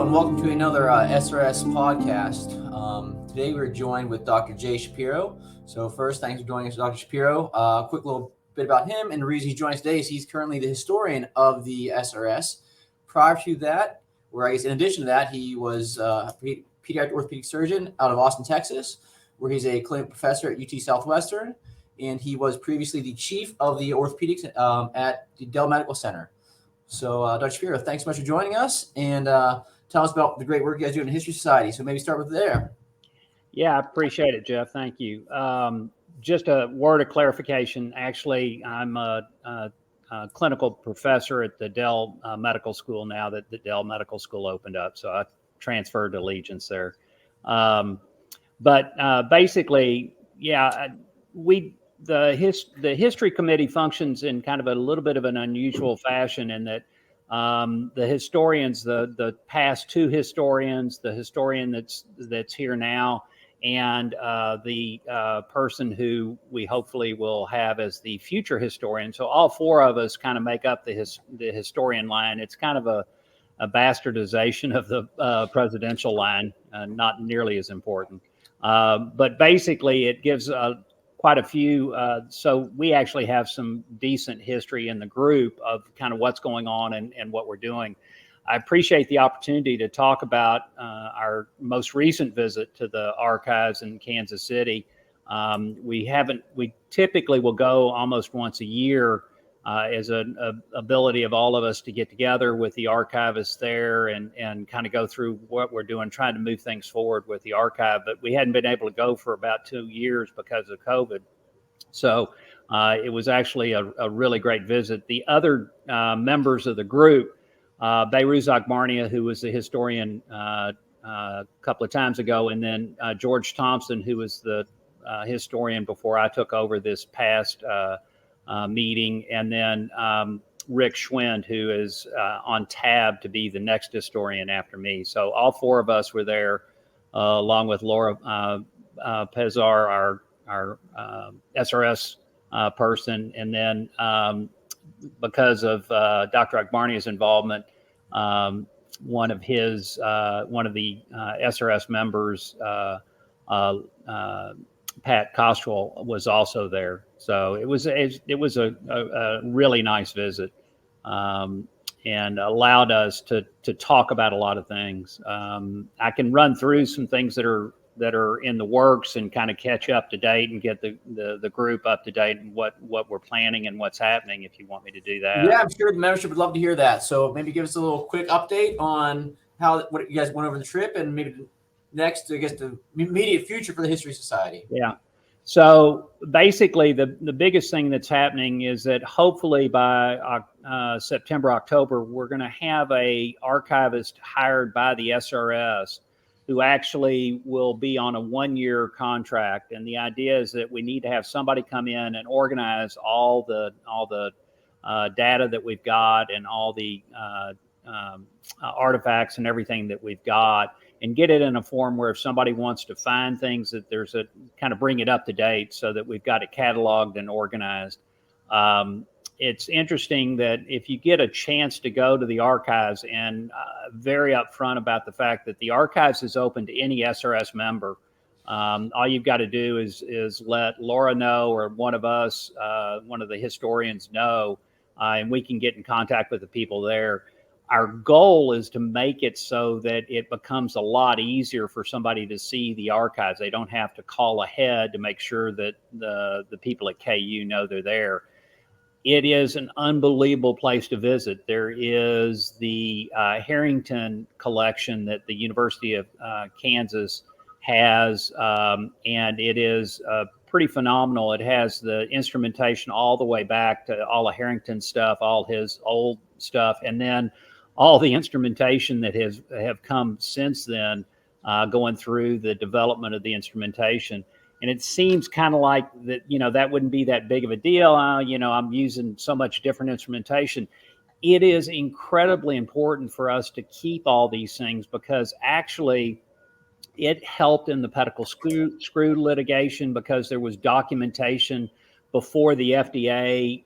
and welcome to another SRS podcast. Today we're joined with Dr. Jay Shapiro. So first, thanks for joining us, Dr. Shapiro. Quick little bit about him, and the reason he's joining us today is he's currently the historian of the SRS. Prior to that, or I guess in addition to that, he was a pediatric orthopedic surgeon out of Austin, Texas, where he's a clinical professor at UT Southwestern, and he was previously the chief of the orthopedics at the Dell Medical Center. So, Dr. Shapiro, thanks so much for joining us, and tell us about the great work you guys do in the History Society. So maybe start with there. Yeah, I appreciate it, Jeff. Thank you. Just a word of clarification. Actually, I'm a clinical professor at the Dell Medical School now that the Dell Medical School opened up. So I transferred to Allegiance there. But basically, yeah, the history committee functions in kind of a little bit of an unusual fashion in that the historians, the past two historians, the historian that's here now, and the person who we hopefully will have as the future historian. So all four of us kind of make up the historian line. It's kind of a bastardization of the presidential line, not nearly as important. But basically, it gives quite a few. So we actually have some decent history in the group of kind of what's going on and what we're doing. I appreciate the opportunity to talk about our most recent visit to the archives in Kansas City. We typically will go almost once a year as an ability of all of us to get together with the archivists there and kind of go through what we're doing, trying to move things forward with the archive. But we hadn't been able to go for about 2 years because of COVID. So it was actually a really great visit. The other members of the group, Behruz Akbarnia, who was the historian a couple of times ago, and then George Thompson, who was the historian before I took over this past meeting, and then Rick Schwind, who is on tab to be the next historian after me. So all four of us were there, along with Laura Pezar, our SRS person, and then because of Dr. Akbarnia's involvement, one of the SRS members, Pat Kostrel, was also there. So it was a really nice visit, and allowed us to talk about a lot of things. I can run through some things that are in the works and kind of catch up to date and get the group up to date and what we're planning and what's happening, if you want me to do that. Yeah, I'm sure the membership would love to hear that. So maybe give us a little quick update on what you guys went over the trip, and maybe next, I guess, the immediate future for the History Society. Yeah. So basically, the biggest thing that's happening is that hopefully by September, October, we're going to have a archivist hired by the SRS who actually will be on a 1-year contract. And the idea is that we need to have somebody come in and organize all the data that we've got and all the artifacts and everything that we've got, and get it in a form where if somebody wants to find things, that there's a kind of bring it up to date so that we've got it cataloged and organized. It's interesting that if you get a chance to go to the archives, and very upfront about the fact that the archives is open to any SRS member. All you've got to do is let Laura know, or one of us, one of the historians know, and we can get in contact with the people there. Our goal is to make it so that it becomes a lot easier for somebody to see the archives. They don't have to call ahead to make sure that the people at KU know they're there. It is an unbelievable place to visit. There is the Harrington collection that the University of Kansas has, and it is pretty phenomenal. It has the instrumentation all the way back to all of Harrington's stuff, all his old stuff, and then all the instrumentation that have come since then, going through the development of the instrumentation. And it seems kind of like that, that wouldn't be that big of a deal. I'm using so much different instrumentation. It is incredibly important for us to keep all these things, because actually it helped in the pedicle screw litigation, because there was documentation before the FDA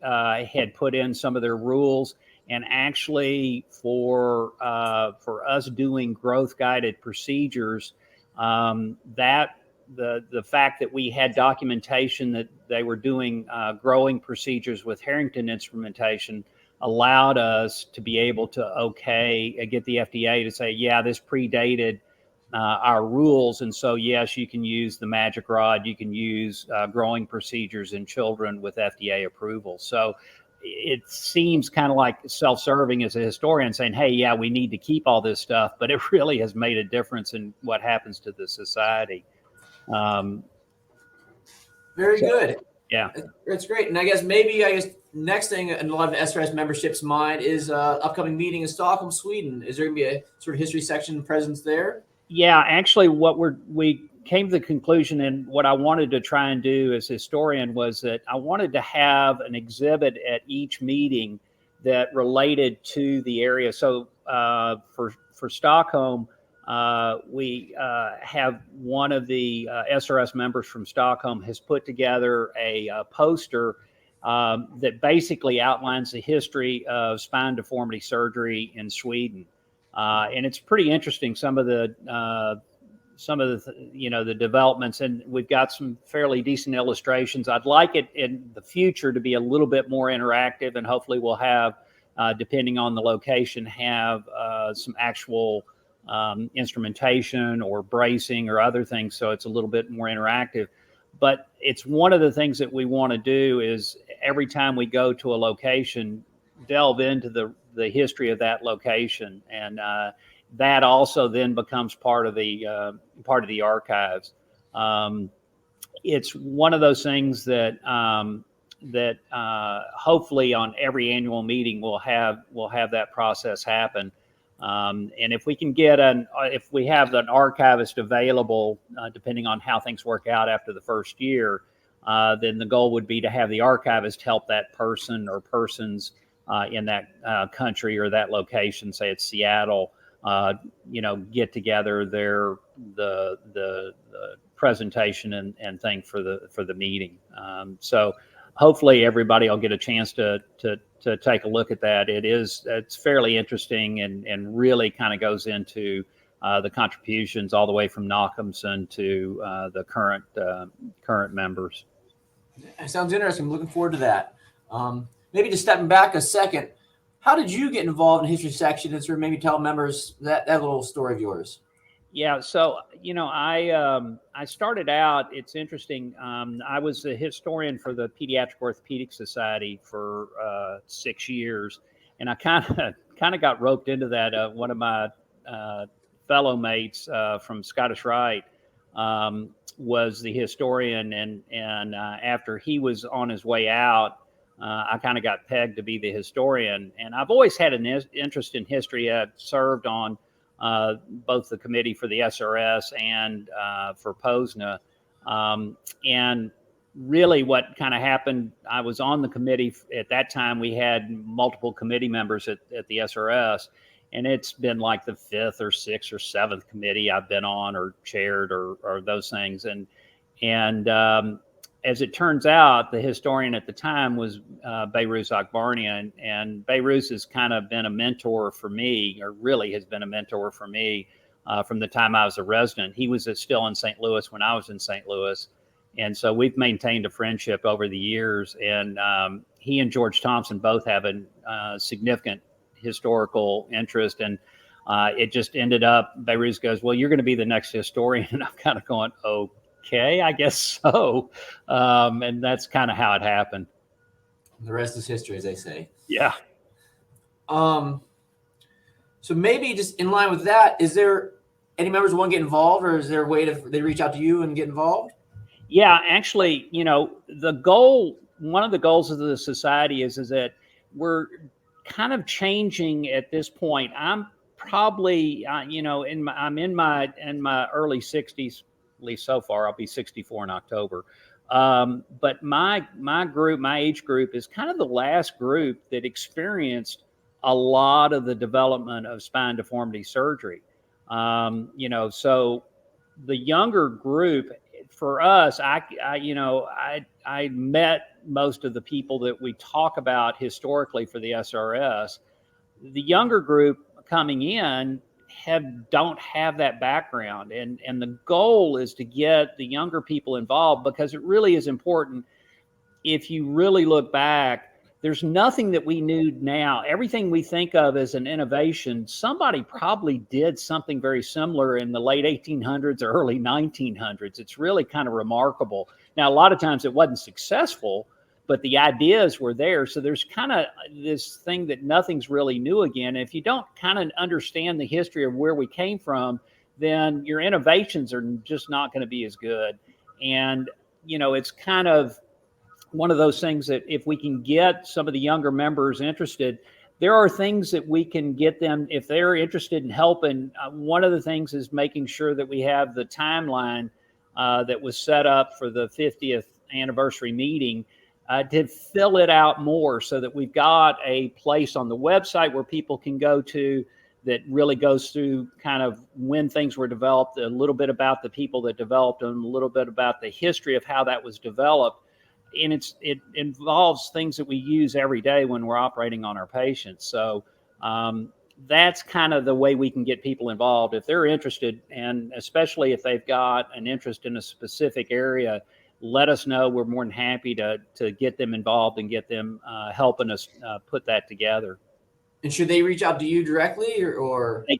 had put in some of their rules. And actually, for us doing growth guided procedures, that the fact that we had documentation that they were doing growing procedures with Harrington instrumentation allowed us to be able to get the FDA to say, yeah, this predated our rules, and so yes, you can use the magic rod, you can use growing procedures in children with FDA approval. So it seems kind of like self-serving as a historian saying, hey, yeah, we need to keep all this stuff, but it really has made a difference in what happens to the society. Very good. Yeah. That's great. And I guess next thing in a lot of SRS membership's mind is upcoming meeting in Stockholm, Sweden. Is there going to be a sort of history section presence there? Yeah, actually, we came to the conclusion, and what I wanted to try and do as a historian was that I wanted to have an exhibit at each meeting that related to the area. So for Stockholm, we have one of the SRS members from Stockholm has put together a poster that basically outlines the history of spine deformity surgery in Sweden. And it's pretty interesting. Some of the the developments, and we've got some fairly decent illustrations. I'd like it in the future to be a little bit more interactive, and hopefully we'll have, depending on the location, have some actual instrumentation or bracing or other things, so it's a little bit more interactive. But it's one of the things that we want to do is every time we go to a location, delve into the history of that location, and that also then becomes part of the archives. It's one of those things that hopefully on every annual meeting we'll have that process happen. And if we can if we have an archivist available, depending on how things work out after the first year, then the goal would be to have the archivist help that person or persons in that country or that location, say it's Seattle, get together the presentation and thing for the meeting. So hopefully everybody will get a chance to take a look at that. It's fairly interesting and really kind of goes into the contributions all the way from Nachemson to the current members. That sounds interesting. I'm looking forward to that. Maybe just stepping back a second, how did you get involved in history section, and sort of maybe tell members that little story of yours? Yeah, so I started out. It's interesting. I was a historian for the Pediatric Orthopedic Society for 6 years, and I kind of got roped into that. One of my fellow mates from Scottish Rite was the historian, and after he was on his way out, I kind of got pegged to be the historian. And I've always had an interest in history. I've served on both the committee for the SRS and for POSNA. And really what kind of happened, I was on the committee at that time. We had multiple committee members at the SRS, and it's been like the 5th or 6th or 7th committee I've been on or chaired or those things. And as it turns out, the historian at the time was Behruz Akbarnia, and Behruz has kind of been a mentor for me, or really has been a mentor for me from the time I was a resident. He was still in St. Louis when I was in St. Louis, and so we've maintained a friendship over the years. And he and George Thompson both have a significant historical interest, and it just ended up, Behruz goes, well, you're going to be the next historian, and I'm kind of going, okay, I guess so. And that's kind of how it happened. The rest is history, as they say. Yeah. So maybe just in line with that, is there any members who want to get involved, or is there a way they reach out to you and get involved? Yeah, actually, one of the goals of the society is that we're kind of changing at this point. I'm probably, I'm in my early 60s. At least so far. I'll be 64 in October. But my age group is kind of the last group that experienced a lot of the development of spine deformity surgery. So the younger group, for us, I met most of the people that we talk about historically for the SRS The younger group coming in don't have that background, and the goal is to get the younger people involved, because it really is important. If you really look back, there's nothing that we knew now. Everything we think of as an innovation, somebody probably did something very similar in the late 1800s or early 1900s. It's really kind of remarkable. Now, a lot of times it wasn't successful, but the ideas were there. So there's kind of this thing that nothing's really new again. If you don't kind of understand the history of where we came from, then your innovations are just not going to be as good. And, it's kind of one of those things that if we can get some of the younger members interested, there are things that we can get them if they're interested in helping. One of the things is making sure that we have the timeline that was set up for the 50th anniversary meeting to fill it out more, so that we've got a place on the website where people can go to that really goes through kind of when things were developed, a little bit about the people that developed them, a little bit about the history of how that was developed. And it involves things that we use every day when we're operating on our patients. So that's kind of the way we can get people involved if they're interested, and especially if they've got an interest in a specific area. Let us know. We're more than happy to get them involved and get them helping us put that together. And should they reach out to you directly, or? They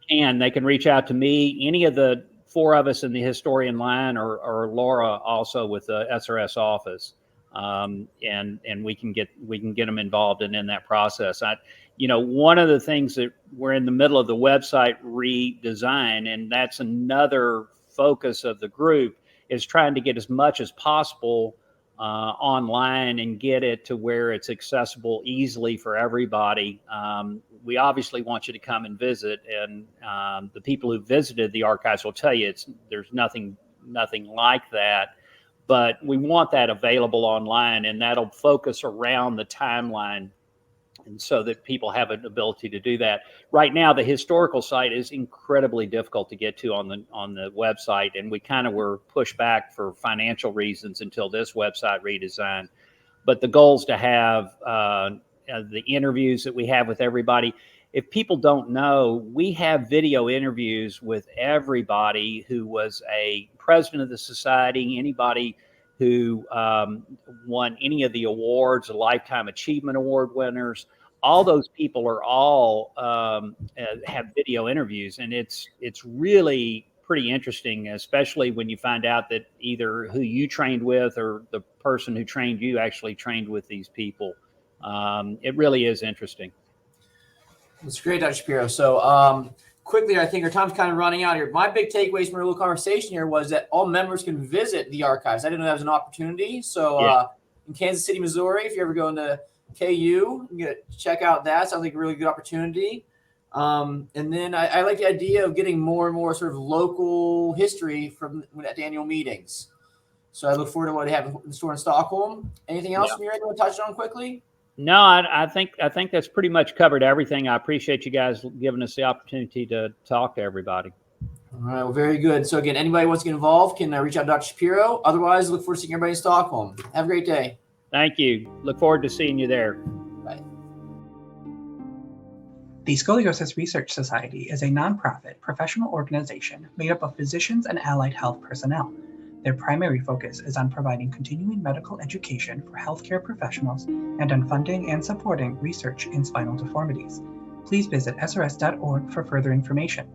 can reach out to me, any of the four of us in the historian line, or Laura also with the SRS office. And we can get them involved in that process. One of the things that we're in the middle of the website redesign, and that's another focus of the group, is trying to get as much as possible online and get it to where it's accessible easily for everybody. We obviously want you to come and visit, and the people who visited the archives will tell you there's nothing like that. But we want that available online, and that'll focus around the timeline, and so that people have an ability to do that. Right now, the historical site is incredibly difficult to get to on the website, and we kind of were pushed back for financial reasons until this website redesign. But the goal is to have the interviews that we have with everybody. If people don't know, we have video interviews with everybody who was a president of the society, anybody who won any of the awards, the Lifetime Achievement Award winners. All those people are all have video interviews, and it's really pretty interesting, especially when you find out that either who you trained with or the person who trained you actually trained with these people. It really is interesting. That's great, Dr. Shapiro. So quickly, I think our time's kind of running out here. My big takeaways from our little conversation here was that all members can visit the archives. I didn't know that was an opportunity. So in Kansas City, Missouri, if you're ever going to KU, you can check out that. Sounds like a really good opportunity. And then I like the idea of getting more and more sort of local history from at the annual meetings. So I look forward to what they have in store in Stockholm. Anything else from your end you want to touch on quickly? No, I think that's pretty much covered everything. I appreciate you guys giving us the opportunity to talk to everybody. All right, well, very good. So again, anybody who wants to get involved can reach out to Dr. Shapiro. Otherwise, look forward to seeing everybody in Stockholm. Have a great day. Thank you. Look forward to seeing you there. Bye. The Scoliosis Research Society is a nonprofit professional organization made up of physicians and allied health personnel. Their primary focus is on providing continuing medical education for healthcare professionals and on funding and supporting research in spinal deformities. Please visit srs.org for further information.